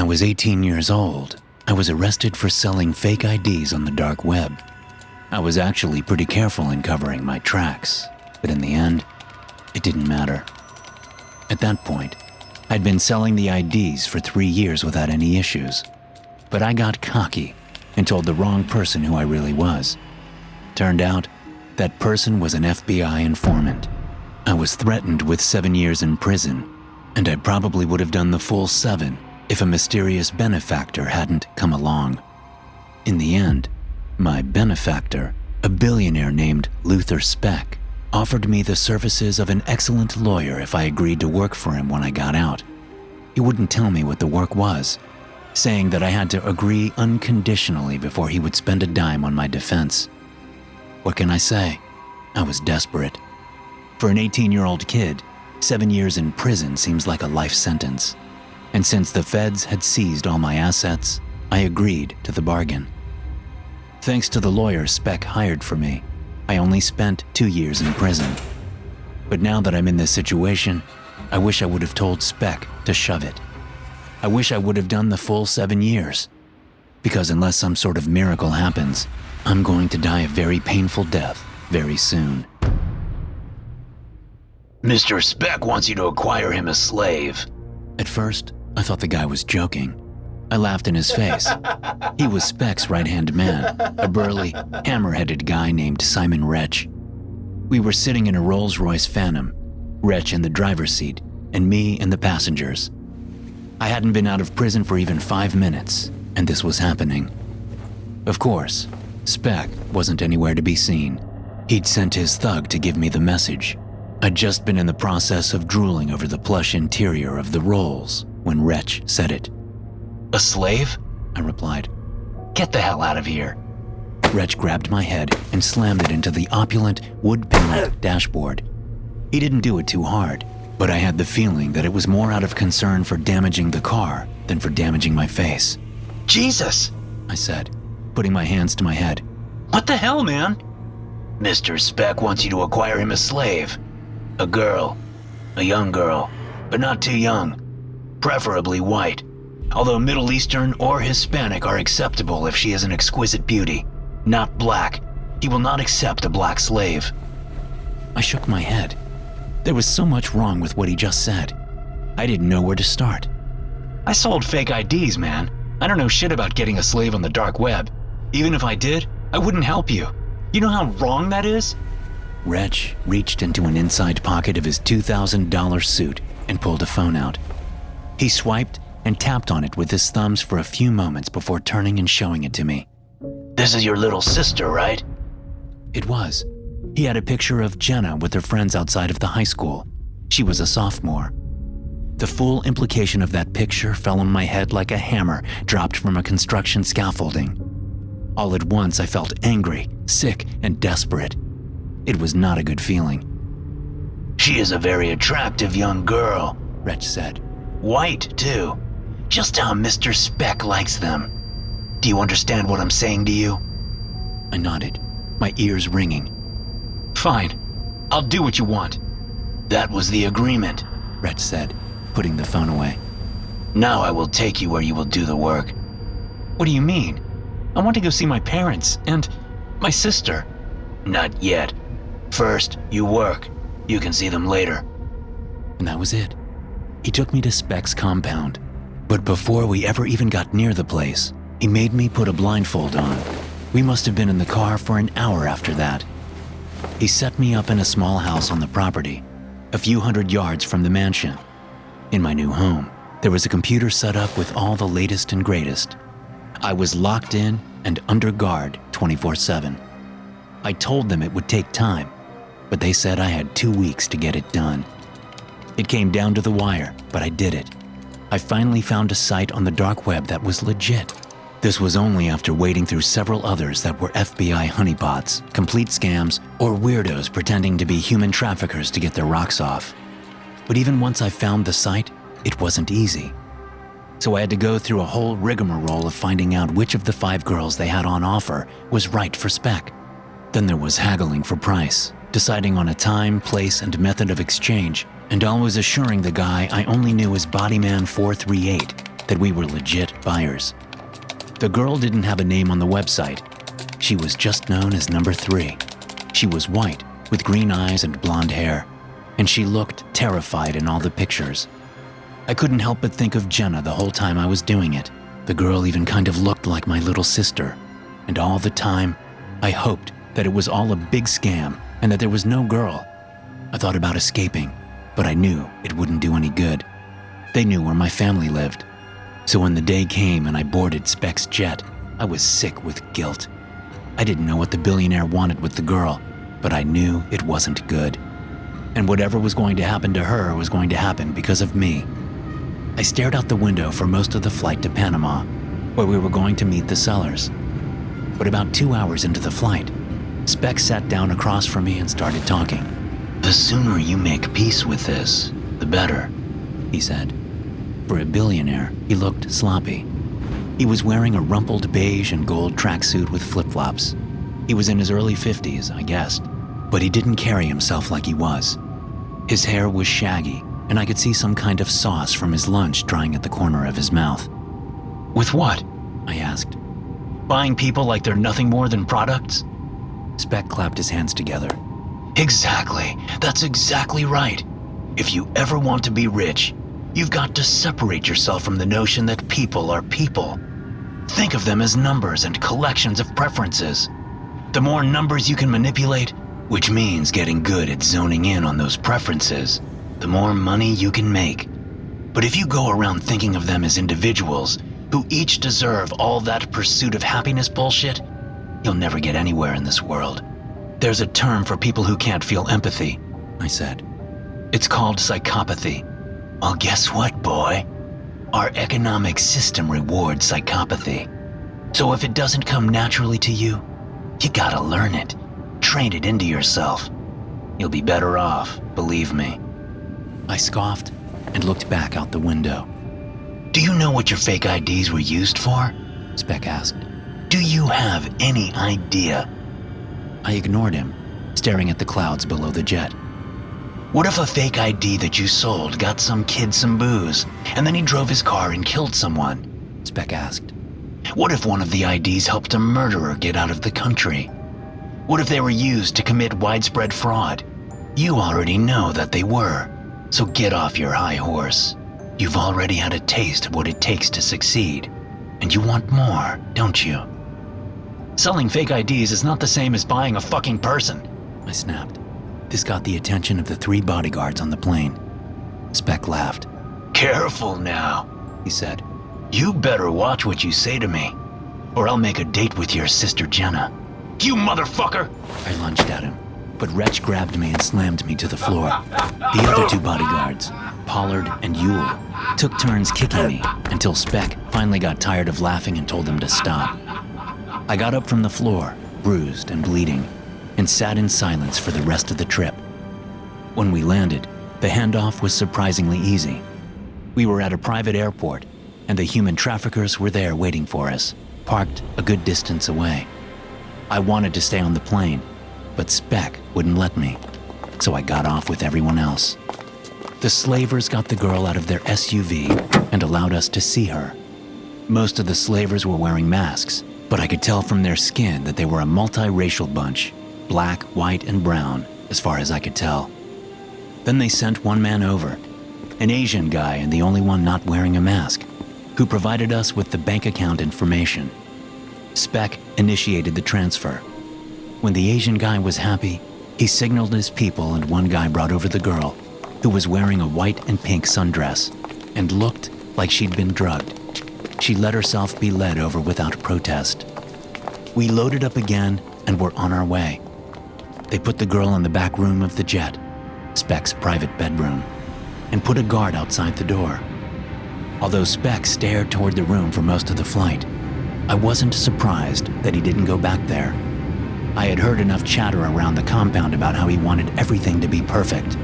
I was 18 years old, I was arrested for selling fake IDs on the dark web. I was actually pretty careful in covering my tracks, but in the end, it didn't matter. At that point, I'd been selling the IDs for 3 years without any issues, but I got cocky and told the wrong person who I really was. Turned out, that person was an FBI informant. I was threatened with 7 years in prison, and I probably would have done the full 7 if a mysterious benefactor hadn't come along. In the end, my benefactor, a billionaire named Luther Speck, offered me the services of an excellent lawyer if I agreed to work for him when I got out. He wouldn't tell me what the work was, saying that I had to agree unconditionally before he would spend a dime on my defense. What can I say? I was desperate. For an 18-year-old kid, 7 years in prison seems like a life sentence. And since the feds had seized all my assets, I agreed to the bargain. Thanks to the lawyer Speck hired for me, I only spent 2 years in prison. But now that I'm in this situation, I wish I would have told Speck to shove it. I wish I would have done the full 7 years. Because unless some sort of miracle happens, I'm going to die a very painful death very soon. Mr. Speck wants you to acquire him as slave. At first, I thought the guy was joking. I laughed in his face. He was Speck's right-hand man, a burly, hammer-headed guy named Simon Wretch. We were sitting in a Rolls-Royce Phantom, Wretch in the driver's seat, and me in the passengers. I hadn't been out of prison for even 5 minutes, and this was happening. Of course, Speck wasn't anywhere to be seen. He'd sent his thug to give me the message. I'd just been in the process of drooling over the plush interior of the Rolls when Wretch said it. A slave? I replied. Get the hell out of here. Wretch grabbed my head and slammed it into the opulent, wood-paneled dashboard. He didn't do it too hard, but I had the feeling that it was more out of concern for damaging the car than for damaging my face. Jesus, I said, putting my hands to my head. What the hell, man? Mr. Speck wants you to acquire him as slave. A girl. A young girl, but not too young. Preferably white. Although Middle Eastern or Hispanic are acceptable if she is an exquisite beauty. Not black. He will not accept a black slave. I shook my head. There was so much wrong with what he just said. I didn't know where to start. I sold fake IDs, man. I don't know shit about getting a slave on the dark web. Even if I did, I wouldn't help you. You know how wrong that is? Wretch reached into an inside pocket of his $2,000 suit and pulled a phone out. He swiped and tapped on it with his thumbs for a few moments before turning and showing it to me. This is your little sister, right? It was. He had a picture of Jenna with her friends outside of the high school. She was a sophomore. The full implication of that picture fell on my head like a hammer dropped from a construction scaffolding. All at once, I felt angry, sick, and desperate. It was not a good feeling. She is a very attractive young girl, Wretch said. White, too. Just how Mr. Speck likes them. Do you understand what I'm saying to you? I nodded, my ears ringing. Fine. I'll do what you want. That was the agreement, Wretch said, putting the phone away. Now I will take you where you will do the work. What do you mean? I want to go see my parents and my sister. Not yet. First, you work. You can see them later. And that was it. He took me to Speck's compound. But before we ever even got near the place, he made me put a blindfold on. We must have been in the car for an hour after that. He set me up in a small house on the property, a few hundred yards from the mansion. In my new home, there was a computer set up with all the latest and greatest. I was locked in and under guard 24/7. I told them it would take time, but they said I had 2 weeks to get it done. It came down to the wire, but I did it. I finally found a site on the dark web that was legit. This was only after wading through several others that were FBI honeypots, complete scams, or weirdos pretending to be human traffickers to get their rocks off. But even once I found the site, it wasn't easy. So I had to go through a whole rigmarole of finding out which of the 5 girls they had on offer was right for Speck. Then there was haggling for price, deciding on a time, place, and method of exchange, and always assuring the guy I only knew as Bodyman 438 that we were legit buyers. The girl didn't have a name on the website. She was just known as number 3. She was white, with green eyes and blonde hair, and she looked terrified in all the pictures. I couldn't help but think of Jenna the whole time I was doing it. The girl even kind of looked like my little sister, and all the time, I hoped that it was all a big scam and that there was no girl. I thought about escaping, but I knew it wouldn't do any good. They knew where my family lived. So when the day came and I boarded Speck's jet, I was sick with guilt. I didn't know what the billionaire wanted with the girl, but I knew it wasn't good. And whatever was going to happen to her was going to happen because of me. I stared out the window for most of the flight to Panama, where we were going to meet the sellers. But about 2 hours into the flight, Speck sat down across from me and started talking. "The sooner you make peace with this, the better," he said. For a billionaire, he looked sloppy. He was wearing a rumpled beige and gold tracksuit with flip-flops. He was in his early 50s, I guessed, but he didn't carry himself like he was. His hair was shaggy, and I could see some kind of sauce from his lunch drying at the corner of his mouth. "With what?" I asked. "Buying people like they're nothing more than products?" Speck clapped his hands together. "Exactly. That's exactly right. If you ever want to be rich, you've got to separate yourself from the notion that people are people. Think of them as numbers and collections of preferences. The more numbers you can manipulate, which means getting good at zoning in on those preferences, the more money you can make. But if you go around thinking of them as individuals who each deserve all that pursuit of happiness bullshit, you'll never get anywhere in this world. There's a term for people who can't feel empathy," I said. "It's called psychopathy." "Well, guess what, boy? Our economic system rewards psychopathy. So if it doesn't come naturally to you, you gotta learn it, train it into yourself. You'll be better off, believe me." I scoffed and looked back out the window. "Do you know what your fake IDs were used for?" Speck asked. "Do you have any idea?" I ignored him, staring at the clouds below the jet. "What if a fake ID that you sold got some kid some booze, and then he drove his car and killed someone?" Speck asked. "What if one of the IDs helped a murderer get out of the country? What if they were used to commit widespread fraud? You already know that they were, so get off your high horse. You've already had a taste of what it takes to succeed, and you want more, don't you?" "Selling fake IDs is not the same as buying a fucking person," I snapped. This got the attention of the 3 bodyguards on the plane. Speck laughed. "Careful now," he said. "You better watch what you say to me, or I'll make a date with your sister Jenna." "You motherfucker!" I lunged at him, but Wretch grabbed me and slammed me to the floor. The other 2 bodyguards, Pollard and Yule, took turns kicking me until Speck finally got tired of laughing and told them to stop. I got up from the floor, bruised and bleeding, and sat in silence for the rest of the trip. When we landed, the handoff was surprisingly easy. We were at a private airport, and the human traffickers were there waiting for us, parked a good distance away. I wanted to stay on the plane, but Speck wouldn't let me, so I got off with everyone else. The slavers got the girl out of their SUV and allowed us to see her. Most of the slavers were wearing masks, but I could tell from their skin that they were a multiracial bunch, black, white, and brown, as far as I could tell. Then they sent one man over, an Asian guy and the only one not wearing a mask, who provided us with the bank account information. Speck initiated the transfer. When the Asian guy was happy, he signaled his people and one guy brought over the girl, who was wearing a white and pink sundress and looked like she'd been drugged. She let herself be led over without protest. We loaded up again and were on our way. They put the girl in the back room of the jet, Speck's private bedroom, and put a guard outside the door. Although Speck stared toward the room for most of the flight, I wasn't surprised that he didn't go back there. I had heard enough chatter around the compound about how he wanted everything to be perfect.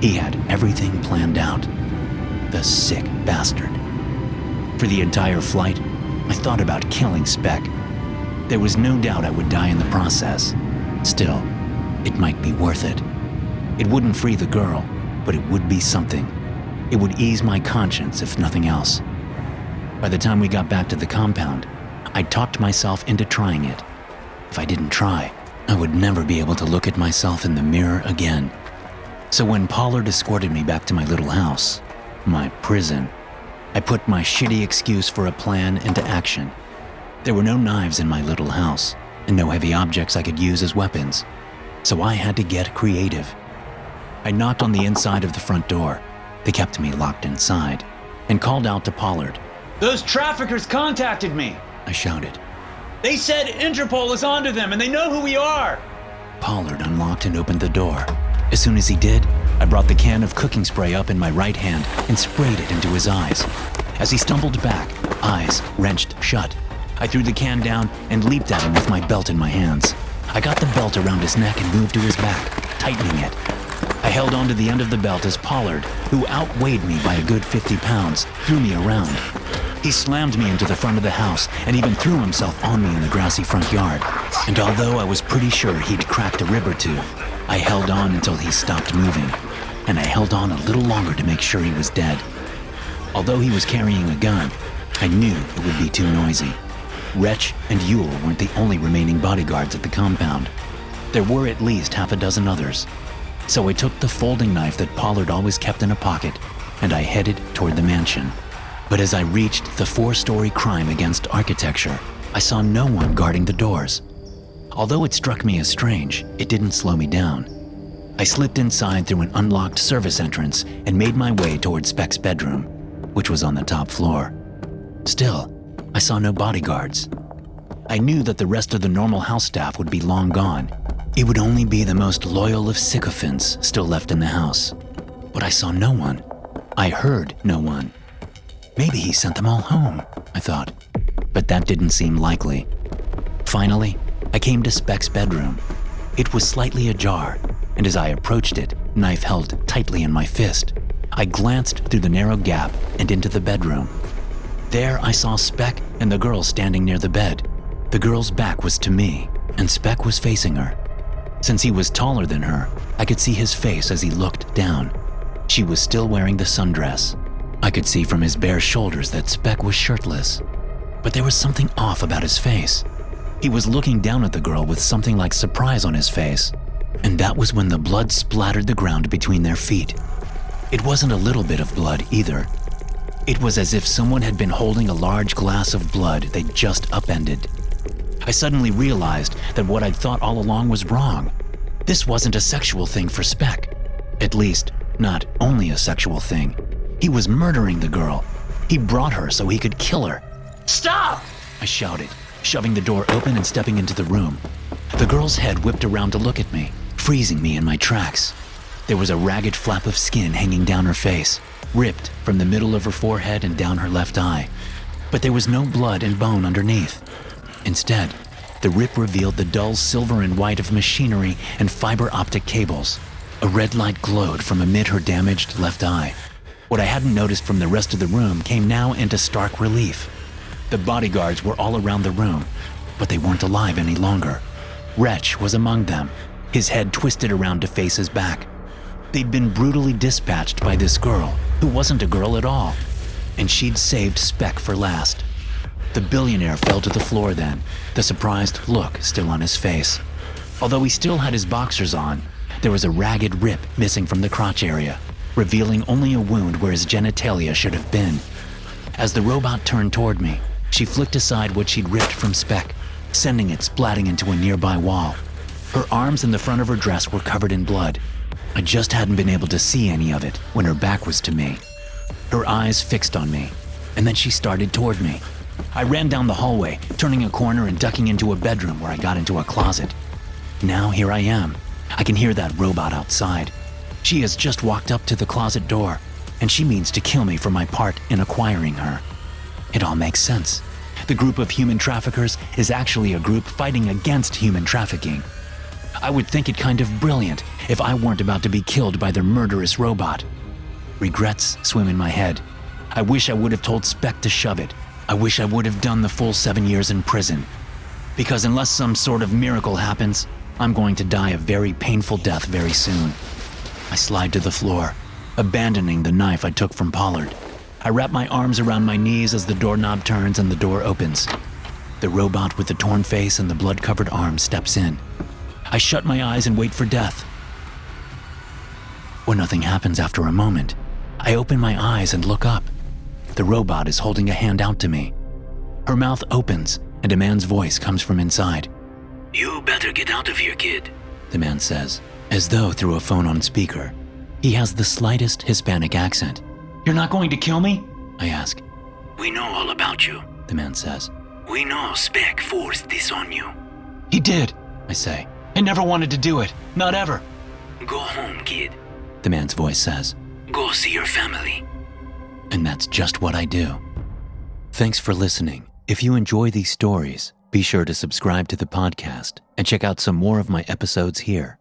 He had everything planned out. The sick bastard. For the entire flight, I thought about killing Speck. There was no doubt I would die in the process. Still, it might be worth it. It wouldn't free the girl, but it would be something. It would ease my conscience, if nothing else. By the time we got back to the compound, I talked myself into trying it. If I didn't try, I would never be able to look at myself in the mirror again. So when Pollard escorted me back to my little house, my prison, I put my shitty excuse for a plan into action. There were no knives in my little house, and no heavy objects I could use as weapons, so I had to get creative. I knocked on the inside of the front door. They kept me locked inside, and called out to Pollard. "Those traffickers contacted me," I shouted. "They said Interpol is onto them and they know who we are." Pollard unlocked and opened the door. As soon as he did, I brought the can of cooking spray up in my right hand and sprayed it into his eyes. As he stumbled back, eyes wrenched shut, I threw the can down and leaped at him with my belt in my hands. I got the belt around his neck and moved to his back, tightening it. I held onto the end of the belt as Pollard, who outweighed me by a good 50 pounds, threw me around. He slammed me into the front of the house and even threw himself on me in the grassy front yard. And although I was pretty sure he'd cracked a rib or two, I held on until he stopped moving. And I held on a little longer to make sure he was dead. Although he was carrying a gun, I knew it would be too noisy. Wretch and Yule weren't the only remaining bodyguards at the compound. There were at least half a dozen others. So I took the folding knife that Pollard always kept in a pocket, and I headed toward the mansion. But as I reached the 4-story crime against architecture, I saw no one guarding the doors. Although it struck me as strange, it didn't slow me down. I slipped inside through an unlocked service entrance and made my way toward Speck's bedroom, which was on the top floor. Still, I saw no bodyguards. I knew that the rest of the normal house staff would be long gone. It would only be the most loyal of sycophants still left in the house. But I saw no one. I heard no one. Maybe he sent them all home, I thought. But that didn't seem likely. Finally, I came to Speck's bedroom. It was slightly ajar, and as I approached it, knife held tightly in my fist, I glanced through the narrow gap and into the bedroom. There I saw Speck and the girl standing near the bed. The girl's back was to me, and Speck was facing her. Since he was taller than her, I could see his face as he looked down. She was still wearing the sundress. I could see from his bare shoulders that Speck was shirtless. But there was something off about his face. He was looking down at the girl with something like surprise on his face. And that was when the blood splattered the ground between their feet. It wasn't a little bit of blood either. It was as if someone had been holding a large glass of blood they'd just upended. I suddenly realized that what I'd thought all along was wrong. This wasn't a sexual thing for Speck. At least, not only a sexual thing. He was murdering the girl. He brought her so he could kill her. "Stop!" I shouted, shoving the door open and stepping into the room. The girl's head whipped around to look at me, freezing me in my tracks. There was a ragged flap of skin hanging down her face, ripped from the middle of her forehead and down her left eye. But there was no blood and bone underneath. Instead, the rip revealed the dull silver and white of machinery and fiber optic cables. A red light glowed from amid her damaged left eye. What I hadn't noticed from the rest of the room came now into stark relief. The bodyguards were all around the room, but they weren't alive any longer. Wretch was among them, his head twisted around to face his back. They'd been brutally dispatched by this girl, who wasn't a girl at all, and she'd saved Speck for last. The billionaire fell to the floor then, the surprised look still on his face. Although he still had his boxers on, there was a ragged rip missing from the crotch area, revealing only a wound where his genitalia should have been. As the robot turned toward me, she flicked aside what she'd ripped from Speck, sending it splatting into a nearby wall. Her arms and the front of her dress were covered in blood. I just hadn't been able to see any of it when her back was to me. Her eyes fixed on me, and then she started toward me. I ran down the hallway, turning a corner and ducking into a bedroom where I got into a closet. Now here I am. I can hear that robot outside. She has just walked up to the closet door, and she means to kill me for my part in acquiring her. It all makes sense. The group of human traffickers is actually a group fighting against human trafficking. I would think it kind of brilliant if I weren't about to be killed by their murderous robot. Regrets swim in my head. I wish I would have told Speck to shove it. I wish I would have done the full 7 years in prison. Because unless some sort of miracle happens, I'm going to die a very painful death very soon. I slide to the floor, abandoning the knife I took from Pollard. I wrap my arms around my knees as the doorknob turns and the door opens. The robot with the torn face and the blood-covered arm steps in. I shut my eyes and wait for death. When nothing happens after a moment, I open my eyes and look up. The robot is holding a hand out to me. Her mouth opens and a man's voice comes from inside. You better get out of here, kid. The man says, as though through a phone on speaker. He has the slightest Hispanic accent. You're not going to kill me? I ask. We know all about you. The man says. We know Spec forced this on you. He did. I say. I never wanted to do it. Not ever. Go home, kid. The man's voice says. Go see your family. And that's just what I do. Thanks for listening. If you enjoy these stories, be sure to subscribe to the podcast and check out some more of my episodes here.